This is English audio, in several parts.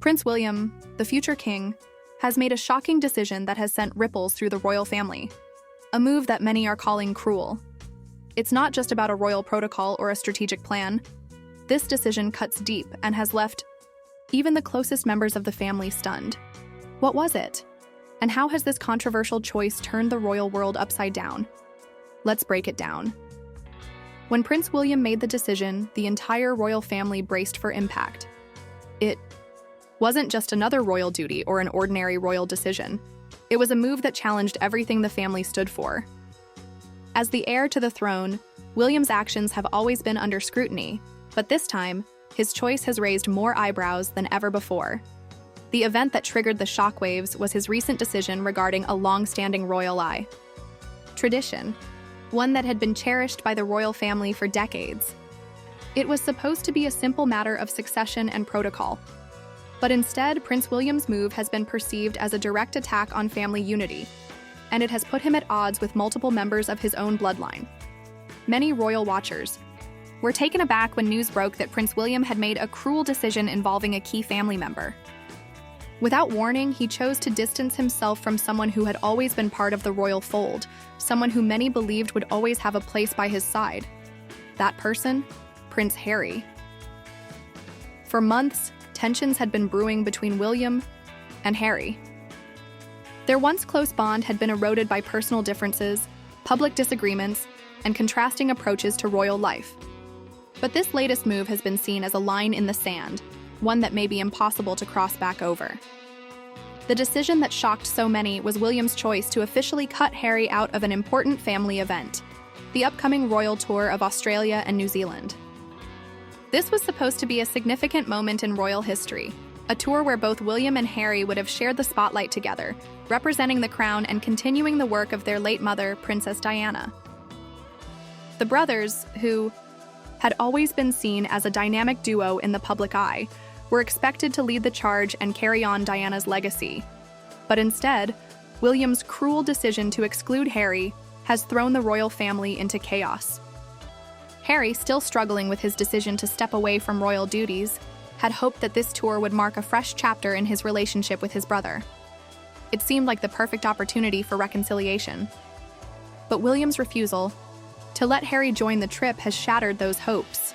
Prince William, the future king, has made a shocking decision that has sent ripples through the royal family, a move that many are calling cruel. It's not just about a royal protocol or a strategic plan. This decision cuts deep and has left even the closest members of the family stunned. What was it? And how has this controversial choice turned the royal world upside down? Let's break it down. When Prince William made the decision, the entire royal family braced for impact. It wasn't just another royal duty or an ordinary royal decision. It was a move that challenged everything the family stood for. As the heir to the throne, William's actions have always been under scrutiny, but this time, his choice has raised more eyebrows than ever before. The event that triggered the shockwaves was his recent decision regarding a long-standing royal tradition, one that had been cherished by the royal family for decades. It was supposed to be a simple matter of succession and protocol. But instead, Prince William's move has been perceived as a direct attack on family unity, and it has put him at odds with multiple members of his own bloodline. Many royal watchers were taken aback when news broke that Prince William had made a cruel decision involving a key family member. Without warning, he chose to distance himself from someone who had always been part of the royal fold, someone who many believed would always have a place by his side. That person? Prince Harry. For months, tensions had been brewing between William and Harry. Their once close bond had been eroded by personal differences, public disagreements, and contrasting approaches to royal life. But this latest move has been seen as a line in the sand, one that may be impossible to cross back over. The decision that shocked so many was William's choice to officially cut Harry out of an important family event, the upcoming royal tour of Australia and New Zealand. This was supposed to be a significant moment in royal history, a tour where both William and Harry would have shared the spotlight together, representing the crown and continuing the work of their late mother, Princess Diana. The brothers, who had always been seen as a dynamic duo in the public eye, were expected to lead the charge and carry on Diana's legacy. But instead, William's cruel decision to exclude Harry has thrown the royal family into chaos. Harry, still struggling with his decision to step away from royal duties, had hoped that this tour would mark a fresh chapter in his relationship with his brother. It seemed like the perfect opportunity for reconciliation. But William's refusal to let Harry join the trip has shattered those hopes.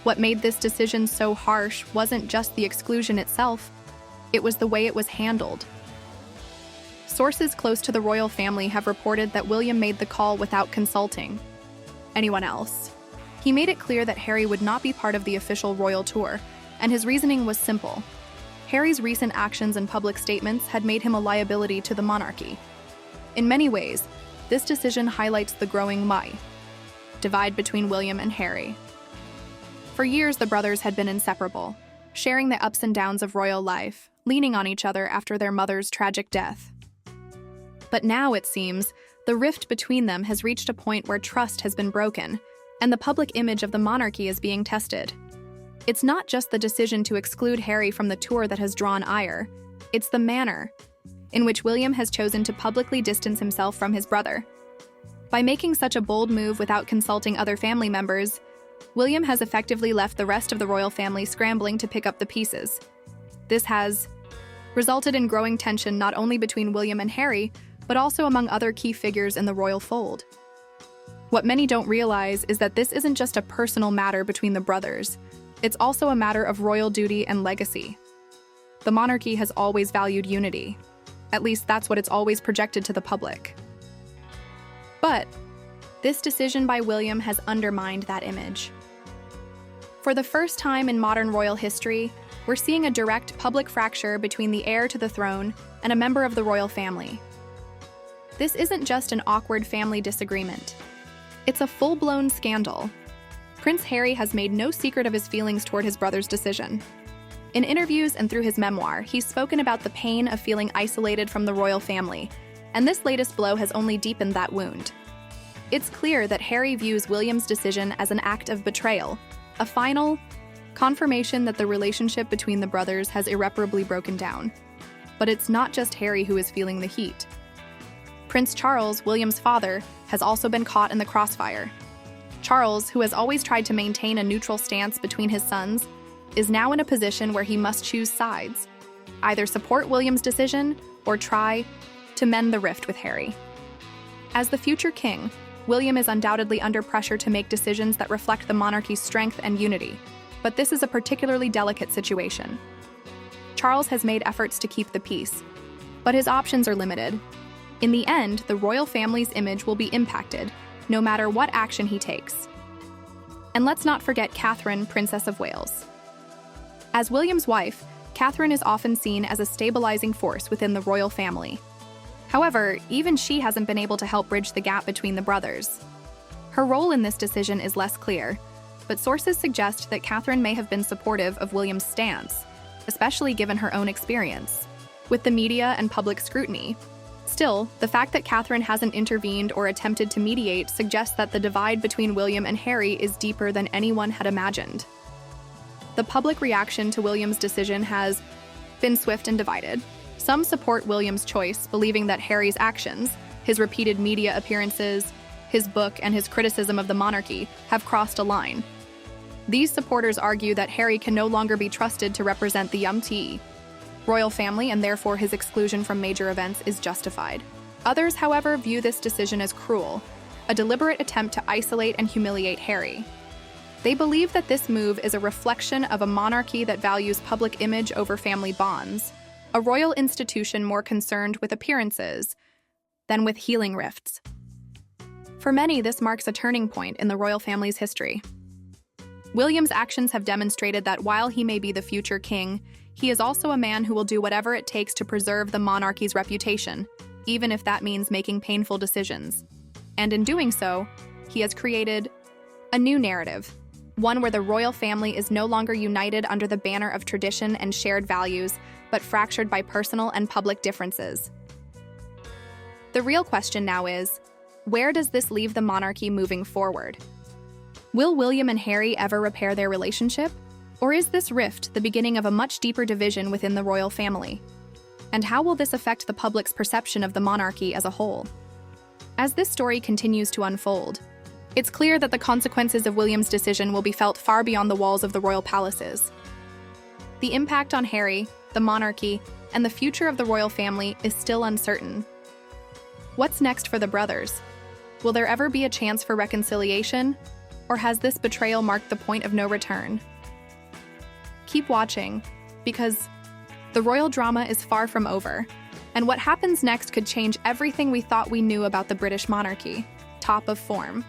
What made this decision so harsh wasn't just the exclusion itself, it was the way it was handled. Sources close to the royal family have reported that William made the call without consulting anyone else. He made it clear that Harry would not be part of the official royal tour, and his reasoning was simple. Harry's recent actions and public statements had made him a liability to the monarchy. In many ways, this decision highlights the growing divide between William and Harry. For years, the brothers had been inseparable, sharing the ups and downs of royal life, leaning on each other after their mother's tragic death. But now, it seems, the rift between them has reached a point where trust has been broken, and the public image of the monarchy is being tested. It's not just the decision to exclude Harry from the tour that has drawn ire, it's the manner in which William has chosen to publicly distance himself from his brother. By making such a bold move without consulting other family members, William has effectively left the rest of the royal family scrambling to pick up the pieces. This has resulted in growing tension not only between William and Harry, but also among other key figures in the royal fold. What many don't realize is that this isn't just a personal matter between the brothers, it's also a matter of royal duty and legacy. The monarchy has always valued unity. At least that's what it's always projected to the public. But this decision by William has undermined that image. For the first time in modern royal history, we're seeing a direct public fracture between the heir to the throne and a member of the royal family. This isn't just an awkward family disagreement. It's a full-blown scandal. Prince Harry has made no secret of his feelings toward his brother's decision. In interviews and through his memoir, he's spoken about the pain of feeling isolated from the royal family, and this latest blow has only deepened that wound. It's clear that Harry views William's decision as an act of betrayal, a final confirmation that the relationship between the brothers has irreparably broken down. But it's not just Harry who is feeling the heat. Prince Charles, William's father, has also been caught in the crossfire. Charles, who has always tried to maintain a neutral stance between his sons, is now in a position where he must choose sides, either support William's decision or try to mend the rift with Harry. As the future king, William is undoubtedly under pressure to make decisions that reflect the monarchy's strength and unity, but this is a particularly delicate situation. Charles has made efforts to keep the peace, but his options are limited. In the end, the royal family's image will be impacted, no matter what action he takes. And let's not forget Catherine, Princess of Wales. As William's wife, Catherine is often seen as a stabilizing force within the royal family. However, even she hasn't been able to help bridge the gap between the brothers. Her role in this decision is less clear, but sources suggest that Catherine may have been supportive of William's stance, especially given her own experience with the media and public scrutiny. Still, the fact that Catherine hasn't intervened or attempted to mediate suggests that the divide between William and Harry is deeper than anyone had imagined. The public reaction to William's decision has been swift and divided. Some support William's choice, believing that Harry's actions, his repeated media appearances, his book, and his criticism of the monarchy have crossed a line. These supporters argue that Harry can no longer be trusted to represent the royal family, and therefore his exclusion from major events is justified. Others, however, view this decision as cruel, a deliberate attempt to isolate and humiliate Harry. They believe that this move is a reflection of a monarchy that values public image over family bonds, a royal institution more concerned with appearances than with healing rifts. For many, this marks a turning point in the royal family's history. William's actions have demonstrated that while he may be the future king, he is also a man who will do whatever it takes to preserve the monarchy's reputation, even if that means making painful decisions. And in doing so, he has created a new narrative, one where the royal family is no longer united under the banner of tradition and shared values, but fractured by personal and public differences. The real question now is, where does this leave the monarchy moving forward? Will William and Harry ever repair their relationship? Or is this rift the beginning of a much deeper division within the royal family? And how will this affect the public's perception of the monarchy as a whole? As this story continues to unfold, it's clear that the consequences of William's decision will be felt far beyond the walls of the royal palaces. The impact on Harry, the monarchy, and the future of the royal family is still uncertain. What's next for the brothers? Will there ever be a chance for reconciliation? Or has this betrayal marked the point of no return? Keep watching, because the royal drama is far from over, and what happens next could change everything we thought we knew about the British monarchy. Top of form.